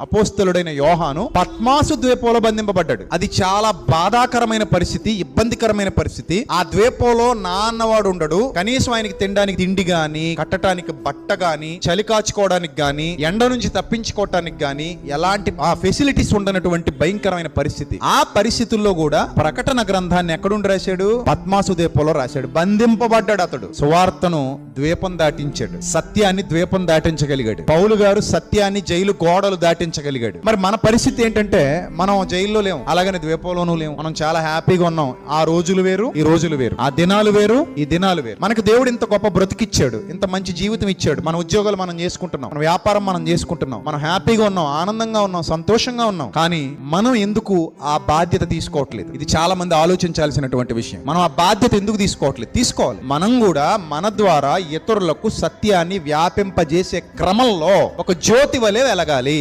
అపోస్తలుడైన యోహాను పద్మాసు ద్వీపంలో బంధింపబడ్డాడు. అది చాలా బాధాకరమైన పరిస్థితి, ఇబ్బందికరమైన పరిస్థితి. ఆ ద్వీపంలో నాన్నవాడు ఉండడు. కనీసం ఆయనకి తినడానికి తిండి గాని, కట్టడానికి బట్ట గాని, చలి కాచుకోవడానికి గాని, ఎండ నుంచి తప్పించుకోవటానికి గాని ఎలాంటి ఆ ఫెసిలిటీస్ ఉండనటువంటి భయంకరమైన పరిస్థితి. ఆ పరిస్థితుల్లో కూడా ప్రకటన గ్రంథాన్ని ఎక్కడుండి రాశాడు? పద్మాసు ద్వీపంలో రాశాడు. బంధింపబడ్డాడు అతడు. సువార్తను ద్వీపం దాటించాడు, సత్యాన్ని ద్వీపం దాటించగలిగాడు. పౌలు గారు సత్యాన్ని జైలు గోడలు దాటించగలిగాడు. మరి మన పరిస్థితి ఏంటంటే, మనం జైల్లో లేము, అలాగని ద్వీపంలోనూ లేము. మనం చాలా హ్యాపీగా ఉన్నాం. ఆ రోజులు వేరు, ఈ రోజులు వేరు. ఆ దినాలు వేరు, ఈ దినాలు వేరు. మనకు దేవుడు ఇంత గొప్ప బ్రతికిచ్చాడు, ఇంత మంచి జీవితం ఇచ్చాడు. మన ఉద్యోగాలు మనం చేసుకుంటున్నాం, మన వ్యాపారం మనం చేసుకుంటున్నాం, మనం హ్యాపీగా ఉన్నాం, ఆనందంగా ఉన్నాం, సంతోషంగా ఉన్నాం. కానీ మనం ఎందుకు ఆ బాధ్యత తీసుకోవట్లేదు? ఇది చాలా మంది ఆలోచించాల్సినటువంటి విషయం. మనం ఆ బాధ్యత ఎందుకు తీసుకోవట్లేదు? తీసుకోవాలి. మనం కూడా మన ద్వారా ఇతరులకు సత్యాన్ని వ్యాపింపజేసే క్రమంలో ఒక జ్యోతి వలె వెలగాలి.